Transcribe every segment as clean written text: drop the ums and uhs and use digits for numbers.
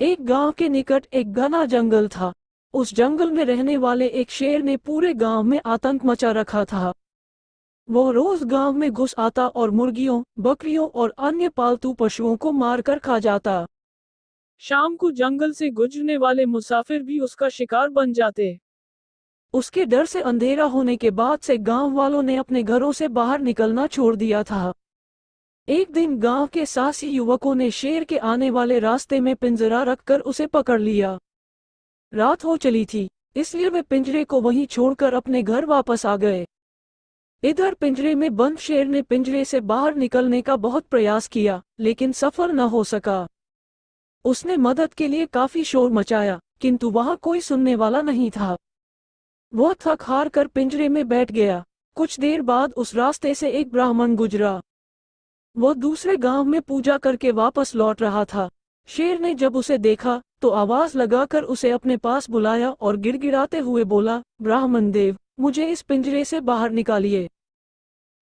एक गांव के निकट एक घना जंगल था। उस जंगल में रहने वाले एक शेर ने पूरे गांव में आतंक मचा रखा था। वो रोज गांव में घुस आता और मुर्गियों, बकरियों और अन्य पालतू पशुओं को मारकर खा जाता। शाम को जंगल से गुजरने वाले मुसाफिर भी उसका शिकार बन जाते। उसके डर से अंधेरा होने के बाद से गांव वालों ने अपने घरों से बाहर निकलना छोड़ दिया था। एक दिन गांव के साहसी युवकों ने शेर के आने वाले रास्ते में पिंजरा रखकर उसे पकड़ लिया। रात हो चली थी, इसलिए वे पिंजरे को वहीं छोड़कर अपने घर वापस आ गए। इधर पिंजरे में बंद शेर ने पिंजरे से बाहर निकलने का बहुत प्रयास किया, लेकिन सफल न हो सका। उसने मदद के लिए काफी शोर मचाया, किंतु वहां कोई सुनने वाला नहीं था। वह थक हार कर पिंजरे में बैठ गया। कुछ देर बाद उस रास्ते से एक ब्राह्मण गुजरा। वह दूसरे गांव में पूजा करके वापस लौट रहा था। शेर ने जब उसे देखा तो आवाज लगाकर उसे अपने पास बुलाया और गिड़गिड़ाते हुए बोला, ब्राह्मण देव, मुझे इस पिंजरे से बाहर निकालिए।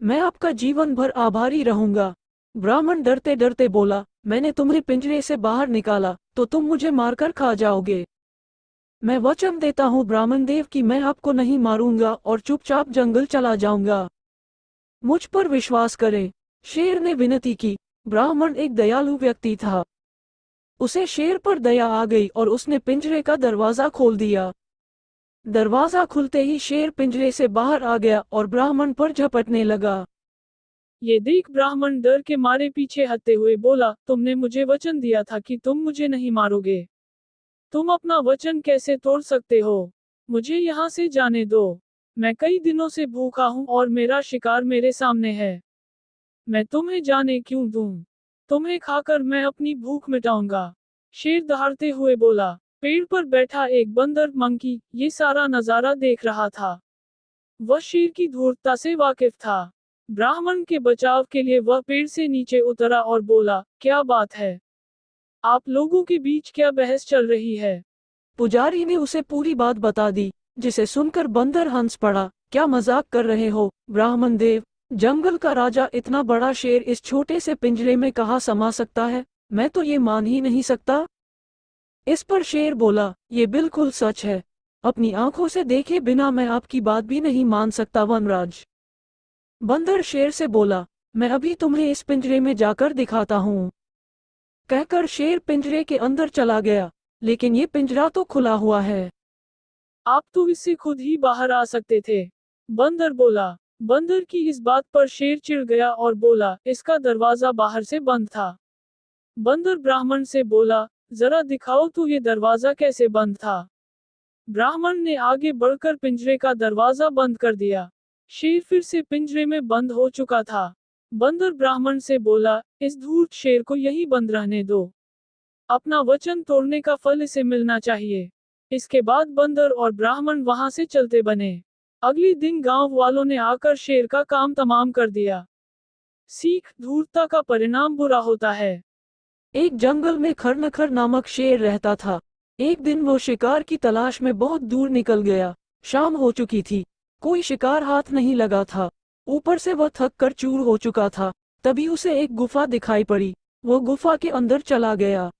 मैं आपका जीवन भर आभारी रहूंगा। ब्राह्मण डरते डरते बोला, मैंने तुम्हें पिंजरे से बाहर निकाला तो तुम मुझे मारकर खा जाओगे। मैं वचन देता हूँ ब्राह्मण देव कि मैं आपको नहीं मारूंगा और चुपचाप जंगल चला जाऊंगा। मुझ पर विश्वास करें। शेर ने विनती की। ब्राह्मण एक दयालु व्यक्ति था। उसे शेर पर दया आ गई और उसने पिंजरे का दरवाजा खोल दिया। दरवाजा खुलते ही शेर पिंजरे से बाहर आ गया और ब्राह्मण पर झपटने लगा। ये देख ब्राह्मण डर के मारे पीछे हटते हुए बोला, तुमने मुझे वचन दिया था कि तुम मुझे नहीं मारोगे। तुम अपना वचन कैसे तोड़ सकते हो? मुझे यहाँ से जाने दो। मैं कई दिनों से भूखा हूँ और मेरा शिकार मेरे सामने है। मैं तुम्हें जाने क्यों दूं? तुम्हें खाकर मैं अपनी भूख मिटाऊंगा। शेर दहाड़ते हुए बोला। पेड़ पर बैठा एक बंदर मंकी ये सारा नजारा देख रहा था। वह शेर की धूर्तता से वाकिफ था। ब्राह्मण के बचाव के लिए वह पेड़ से नीचे उतरा और बोला, क्या बात है? आप लोगों के बीच क्या बहस चल रही है? पुजारी ने उसे पूरी बात बता दी, जिसे सुनकर बंदर हंस पड़ा। क्या मजाक कर रहे हो ब्राह्मण देव? जंगल का राजा इतना बड़ा शेर इस छोटे से पिंजरे में कहाँ समा सकता है? मैं तो ये मान ही नहीं सकता। इस पर शेर बोला, ये बिल्कुल सच है। अपनी आंखों से देखे बिना मैं आपकी बात भी नहीं मान सकता वनराज। बंदर शेर से बोला, मैं अभी तुम्हें इस पिंजरे में जाकर दिखाता हूँ। कहकर शेर पिंजरे के अंदर चला गया, लेकिन ये पिंजरा तो खुला हुआ है। आप तो इससे खुद ही बाहर आ सकते थे। बंदर बोला। बंदर की इस बात पर शेर चिढ़ गया और बोला, इसका दरवाजा बाहर से बंद था। बंदर ब्राह्मण से बोला, जरा दिखाओ तो ये दरवाजा कैसे बंद था। ब्राह्मण ने आगे बढ़कर पिंजरे का दरवाजा बंद कर दिया। शेर फिर से पिंजरे में बंद हो चुका था। बंदर ब्राह्मण से बोला, इस धूर्त शेर को यहीं बंद रहने दो। अपना वचन तोड़ने का फल इसे मिलना चाहिए। इसके बाद बंदर और ब्राह्मण वहां से चलते बने। अगले दिन गांव वालों ने आकर शेर का काम तमाम कर दिया। सीख, धूर्तता का परिणाम बुरा होता है। एक जंगल में खरनखर नामक शेर रहता था। एक दिन वो शिकार की तलाश में बहुत दूर निकल गया। शाम हो चुकी थी। कोई शिकार हाथ नहीं लगा था। ऊपर से वह थक कर चूर हो चुका था। तभी उसे एक गुफा दिखाई पड़ी। वो गुफा के अंदर चला गया।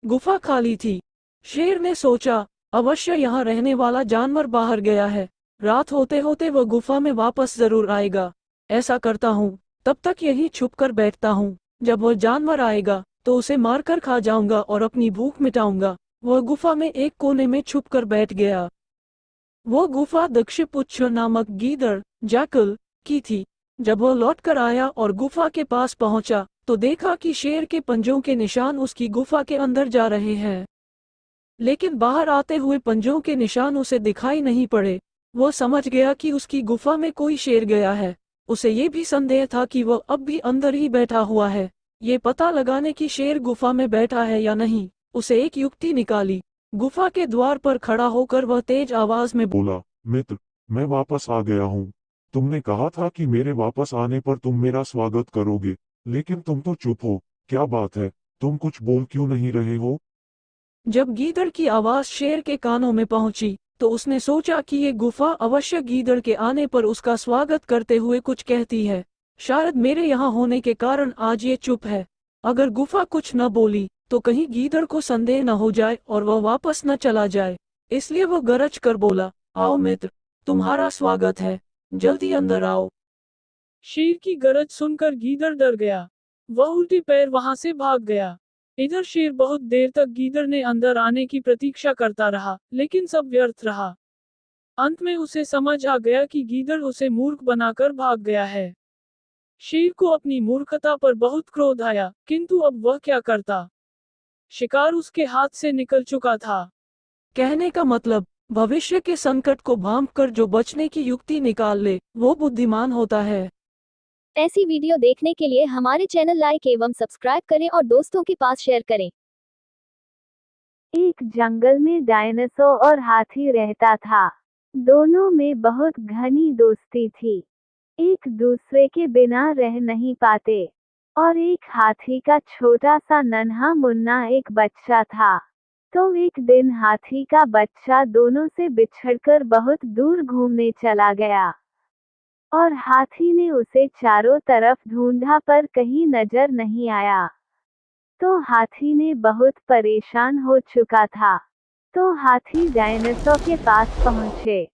गुफा खाली थी। शेर ने सोचा, अवश्य यहाँ रहने वाला जानवर बाहर गया है। रात होते होते वह गुफा में वापस जरूर आएगा। ऐसा करता हूँ, तब तक यहीं छुप कर बैठता हूँ। जब वह जानवर आएगा तो उसे मारकर खा जाऊंगा और अपनी भूख मिटाऊंगा। वह गुफा में एक कोने में छुप कर बैठ गया। वो गुफा दक्षपुच्छ नामक गीदड़, जैकल की थी। जब वह लौटकर आया और गुफा के पास पहुंचा तो देखा कि शेर के पंजों के निशान उसकी गुफा के अंदर जा रहे हैं, लेकिन बाहर आते हुए पंजों के निशान उसे दिखाई नहीं पड़े। वो समझ गया कि उसकी गुफा में कोई शेर गया है। उसे ये भी संदेह था कि वह अब भी अंदर ही बैठा हुआ है। ये पता लगाने की शेर गुफा में बैठा है या नहीं, उसे एक युक्ति निकाली। गुफा के द्वार पर खड़ा होकर वह तेज आवाज में बोला, मित्र, मैं वापस आ गया हूँ। तुमने कहा था कि मेरे वापस आने पर तुम मेरा स्वागत करोगे, लेकिन तुम तो चुप हो। क्या बात है, तुम कुछ बोल क्यों नहीं रहे हो? जब गीदड़ की आवाज शेर के कानों में पहुंची तो उसने सोचा कि ये गुफा अवश्य गीदड़ के आने पर उसका स्वागत करते हुए कुछ कहती है। शायद मेरे यहाँ होने के कारण आज ये चुप है। अगर गुफा कुछ न बोली तो कहीं गीदड़ को संदेह न हो जाए और वह वापस न चला जाए, इसलिए वह गरज कर बोला, आओ मित्र, तुम्हारा स्वागत है, जल्दी अंदर आओ। शेर की गरज सुनकर गीदड़ डर गया। वह उल्टी पैर वहां से भाग गया। इधर शेर बहुत देर तक गीदड़ ने अंदर आने की प्रतीक्षा करता रहा, लेकिन सब व्यर्थ रहा। अंत में उसे समझ आ गया कि गीदड़ उसे मूर्ख बनाकर भाग गया है। शेर को अपनी मूर्खता पर बहुत क्रोध आया, किंतु अब वह क्या करता? शिकार उसके हाथ से निकल चुका था। कहने का मतलब, भविष्य के संकट को भांपकर जो बचने की युक्ति निकाल ले, वो बुद्धिमान होता है। ऐसी वीडियो देखने के लिए हमारे चैनल लाइक एवं सब्सक्राइब करें और दोस्तों के पास शेयर करें। एक जंगल में डायनासोर और हाथी रहता था। दोनों में बहुत घनी दोस्ती थी। एक दूसरे के बिना रह नहीं पाते। और एक हाथी का छोटा सा नन्हा मुन्ना एक बच्चा था। तो एक दिन हाथी का बच्चा दोनों से बिछड़कर बहुत दूर घूमने चला गया। और हाथी ने उसे चारों तरफ ढूंढा पर कहीं नजर नहीं आया। तो हाथी ने बहुत परेशान हो चुका था। तो हाथी डायनासोर के पास पहुंचे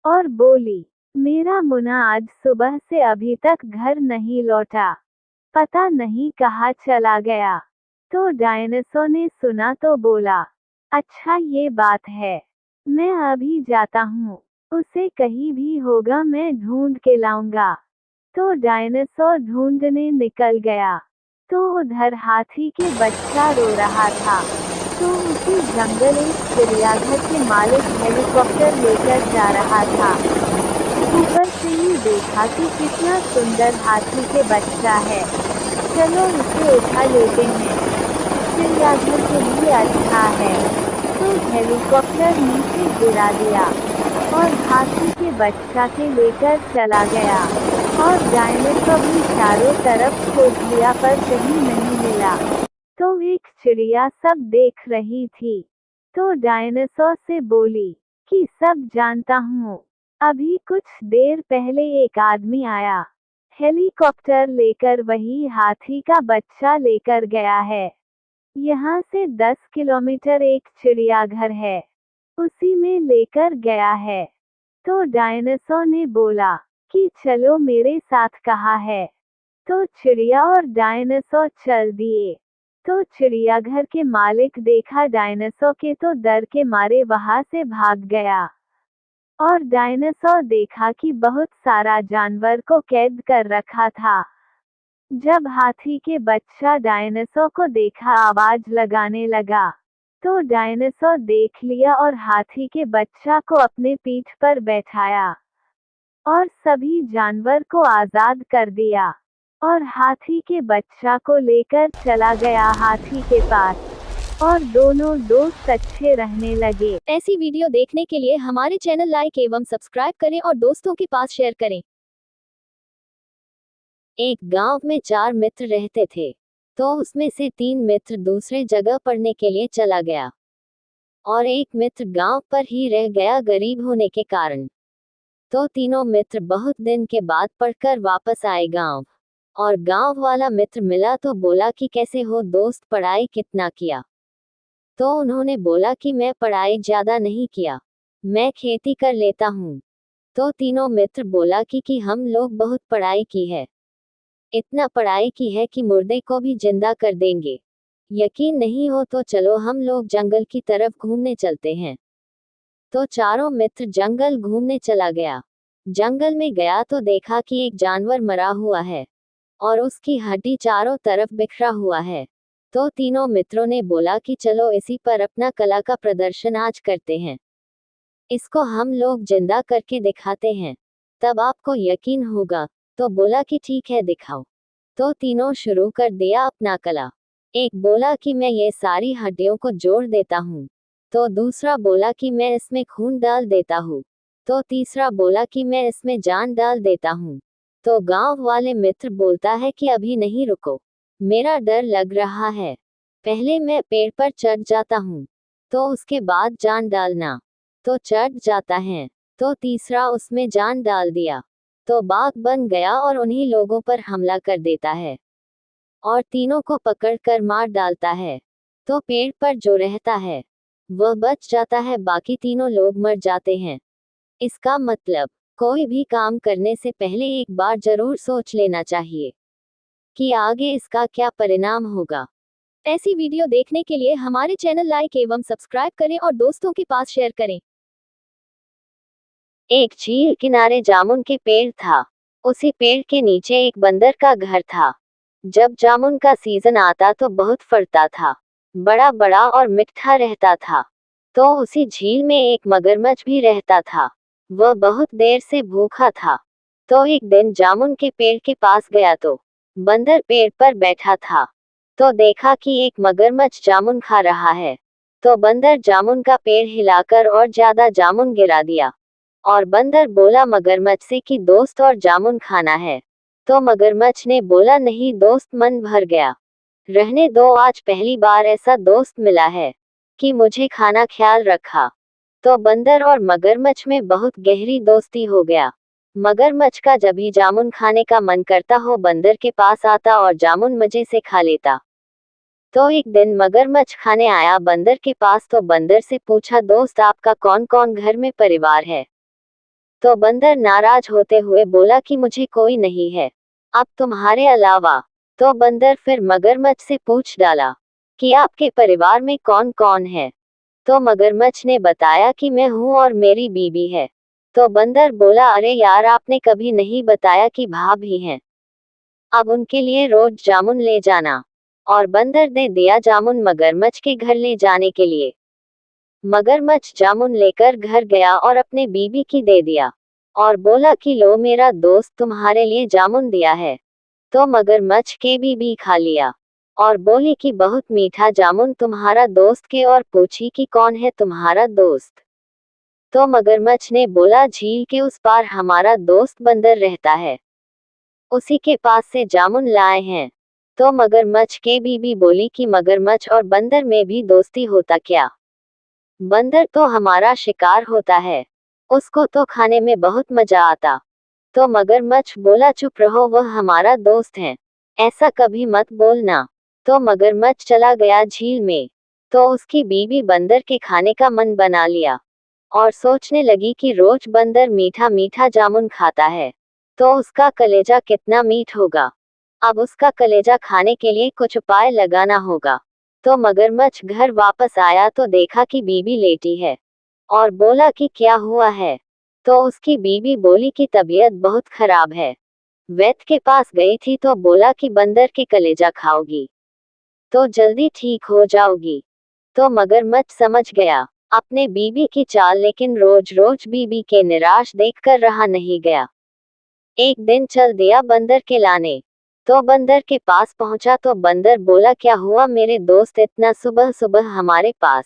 और बोली, मेरा मुन्ना आज सुबह से अभी तक घर नहीं लौटा, पता नहीं कहाँ चला गया। तो डायनासोर ने सुना तो बोला, अच्छा ये बात है, मैं अभी जाता हूँ, उसे कहीं भी होगा मैं ढूंढ के लाऊंगा। तो डायनासोर ढूंढने निकल गया। तो उधर हाथी के बच्चा रो रहा था। तो उसी जंगल एक चिड़ियाघर के मालिक हेलीकॉप्टर लेकर जा रहा था। ऊपर से ही देखा कि कितना सुंदर हाथी के बच्चा है, चलो इसे उठा लेते हैं, चिड़ियाघर के लिए अच्छा है। तो हेलीकॉप्टर नीचे गिरा दिया और हाथी के बच्चा के लेकर चला गया। और डायनासोर भी चारों तरफ खोज लिया पर कहीं नहीं मिला। तो एक चिड़िया सब देख रही थी। तो डायनासोर से बोली कि सब जानता हूँ, अभी कुछ देर पहले एक आदमी आया, हेलीकॉप्टर लेकर वही हाथी का बच्चा लेकर गया है। यहाँ से 10 किलोमीटर एक चिड़ियाघर है, उसी में लेकर गया है। तो डायनासोर ने बोला कि चलो मेरे साथ, कहा है। तो चिड़िया और डायनासोर चल दिए। तो चिड़ियाघर के मालिक देखा डायनासोर के तो डर के मारे वहां से भाग गया। और डायनासोर देखा कि बहुत सारा जानवर को कैद कर रखा था। जब हाथी के बच्चा डायनासोर को देखा आवाज लगाने लगा। तो डायनासोर देख लिया और हाथी के बच्चा को अपने पीठ पर बैठाया और सभी जानवर को आजाद कर दिया। और हाथी के बच्चा को लेकर चला गया हाथी के पास। और दोनों दोस्त अच्छे रहने लगे। ऐसी वीडियो देखने के लिए हमारे चैनल लाइक एवं सब्सक्राइब करें और दोस्तों के पास शेयर करें। एक गांव में 4 मित्र रहते थे। तो उसमें से 3 मित्र दूसरे जगह पढ़ने के लिए चला गया और एक मित्र गांव पर ही रह गया गरीब होने के कारण। तो तीनों मित्र बहुत दिन के बाद पढ़कर वापस आए गांव। और गांव वाला मित्र मिला तो बोला कि कैसे हो दोस्त, पढ़ाई कितना किया? तो उन्होंने बोला कि मैं पढ़ाई ज्यादा नहीं किया, मैं खेती कर लेता हूँ। तो तीनों मित्र बोला कि हम लोग बहुत पढ़ाई की है, इतना पढ़ाई की है कि मुर्दे को भी जिंदा कर देंगे। यकीन नहीं हो तो चलो हम लोग जंगल की तरफ घूमने चलते हैं। तो चारों मित्र जंगल घूमने चला गया। जंगल में गया तो देखा कि एक जानवर मरा हुआ है और उसकी हड्डी चारों तरफ बिखरा हुआ है। तो तीनों मित्रों ने बोला कि चलो इसी पर अपना कला का प्रदर्शन आज करते हैं, इसको हम लोग जिंदा करके दिखाते हैं, तब आपको यकीन होगा। तो बोला कि ठीक है दिखाओ। तो तीनों शुरू कर दिया अपना कला। एक बोला कि मैं ये सारी हड्डियों को जोड़ देता हूँ। तो दूसरा बोला कि मैं इसमें खून डाल देता हूँ। तो तीसरा बोला कि मैं इसमें जान डाल देता हूँ। तो गांव वाले मित्र बोलता है कि अभी नहीं, रुको, मेरा डर लग रहा है, पहले मैं पेड़ पर चढ़ जाता हूँ, तो उसके बाद जान डालना। तो चढ़ जाता है। तो तीसरा उसमें जान डाल दिया तो बाघ बन गया और उन्हीं लोगों पर हमला कर देता है और तीनों को पकड़ कर मार डालता है। तो पेड़ पर जो रहता है वह बच जाता है, बाकी तीनों लोग मर जाते हैं। इसका मतलब कोई भी काम करने से पहले एक बार जरूर सोच लेना चाहिए कि आगे इसका क्या परिणाम होगा। ऐसी वीडियो देखने के लिए हमारे चैनल लाइक एवं सब्सक्राइब करें और दोस्तों के पास शेयर करें। एक झील किनारे जामुन के पेड़ था। उसी पेड़ के नीचे एक बंदर का घर था। जब जामुन का सीजन आता तो बहुत फलता था, बड़ा बड़ा और मीठा रहता था। तो उसी झील में एक मगरमच्छ भी रहता था। वह बहुत देर से भूखा था। तो एक दिन जामुन के पेड़ के पास गया तो बंदर पेड़ पर बैठा था। तो देखा कि एक मगरमच्छ जामुन खा रहा है। तो बंदर जामुन का पेड़ हिलाकर और ज्यादा जामुन गिरा दिया। और बंदर बोला मगरमच्छ से कि दोस्त और जामुन खाना है। तो मगरमच्छ ने बोला नहीं दोस्त, मन भर गया, रहने दो, आज पहली बार ऐसा दोस्त मिला है कि मुझे खाना ख्याल रखा। तो बंदर और मगरमच्छ में बहुत गहरी दोस्ती हो गया। मगरमच्छ का जब भी जामुन खाने का मन करता हो बंदर के पास आता और जामुन मजे से खा लेता। तो एक दिन मगरमच्छ खाने आया बंदर के पास। तो बंदर से पूछा दोस्त आपका कौन कौन घर में परिवार है। तो बंदर नाराज होते हुए बोला कि मुझे कोई नहीं है अब तुम्हारे अलावा। तो बंदर फिर मगरमच्छ से पूछ डाला कि आपके परिवार में कौन कौन है। तो मगरमच्छ ने बताया कि मैं हूँ और मेरी बीवी है। तो बंदर बोला अरे यार, आपने कभी नहीं बताया कि भाभी हैं। अब उनके लिए रोज जामुन ले जाना। और बंदर दे दिया जामुन मगरमच्छ के घर ले जाने के लिए। मगरमच्छ जामुन लेकर घर गया और अपने बीवी की दे दिया और बोला कि लो मेरा दोस्त तुम्हारे लिए जामुन दिया है। तो मगरमच्छ के बीवी खा लिया और बोली कि बहुत मीठा जामुन तुम्हारा दोस्त के, और पूछी कि कौन है तुम्हारा दोस्त। तो मगरमच्छ ने बोला झील के उस पार हमारा दोस्त बंदर रहता है, उसी के पास से जामुन लाए हैं। तो मगरमच्छ के बीवी बोली कि मगरमच्छ और बंदर में भी दोस्ती होता क्या, बंदर तो हमारा शिकार होता है, उसको तो खाने में बहुत मजा आता। तो मगरमच्छ बोला चुप रहो, वह हमारा दोस्त है, ऐसा कभी मत बोलना। तो मगरमच्छ चला गया झील में। तो उसकी बीवी बंदर के खाने का मन बना लिया और सोचने लगी कि रोज बंदर मीठा मीठा जामुन खाता है तो उसका कलेजा कितना मीठ होगा। अब उसका कलेजा खाने के लिए कुछ उपाय लगाना होगा। तो मगरमच्छ घर वापस आया तो देखा कि बीवी लेटी है और बोला कि क्या हुआ है। तो उसकी बीवी बोली कि तबीयत बहुत खराब है, वैद्य के पास गई थी तो बोला कि बंदर के कलेजा खाओगी तो जल्दी ठीक हो जाओगी। तो मगरमच्छ समझ गया अपने बीवी की चाल, लेकिन रोज रोज बीवी के निराश देखकर रहा नहीं गया। एक दिन चल दिया बंदर के लाने। तो बंदर के पास पहुंचा तो बंदर बोला क्या हुआ मेरे दोस्त इतना सुबह सुबह हमारे पास।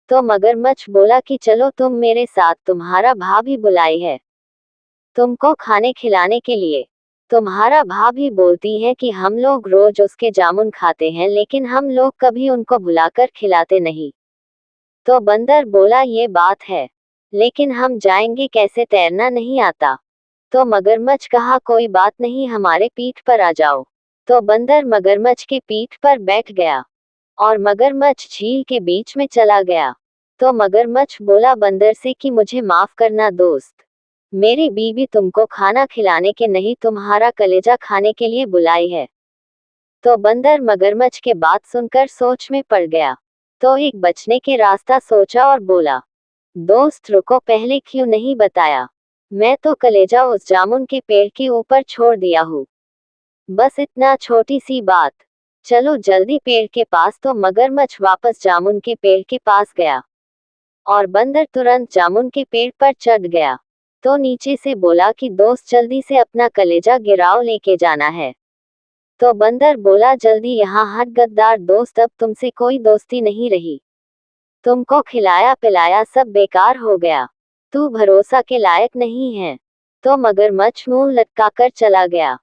तो मगरमच्छ बोला कि चलो तुम मेरे साथ, तुम्हारा भाभी बुलाई है तुमको खाने खिलाने के लिए। तुम्हारा भाभी बोलती है कि हम लोग रोज उसके जामुन खाते हैं लेकिन हम लोग कभी उनको बुलाकर खिलाते नहीं। तो बंदर बोला ये बात है, लेकिन हम जाएंगे कैसे, तैरना नहीं आता। तो मगरमच्छ कहा कोई बात नहीं, हमारे पीठ पर आ जाओ। तो बंदर मगरमच्छ के पीठ पर बैठ गया और मगरमच्छ झील के बीच में चला गया। तो मगरमच्छ बोला बंदर से कि मुझे माफ करना दोस्त, मेरी बीवी तुमको खाना खिलाने के नहीं तुम्हारा कलेजा खाने के लिए बुलाई है। तो बंदर मगरमच्छ के बात सुनकर सोच में पड़ गया। तो एक बचने के रास्ता सोचा और बोला दोस्त रुको, पहले क्यों नहीं बताया, मैं तो कलेजा उस जामुन के पेड़ के ऊपर छोड़ दिया हूँ, बस इतना छोटी सी बात, चलो जल्दी पेड़ के पास। तो मगरमच्छ वापस जामुन के पेड़ के पास गया और बंदर तुरंत जामुन के पेड़ पर चढ़ गया। तो नीचे से बोला कि दोस्त जल्दी से अपना कलेजा गिराओ, लेके जाना है। तो बंदर बोला जल्दी यहाँ हट गद्दार दोस्त, अब तुमसे कोई दोस्ती नहीं रही, तुमको खिलाया पिलाया सब बेकार हो गया, तू भरोसा के लायक नहीं है। तो मगरमच्छ मुंह लटकाकर चला गया।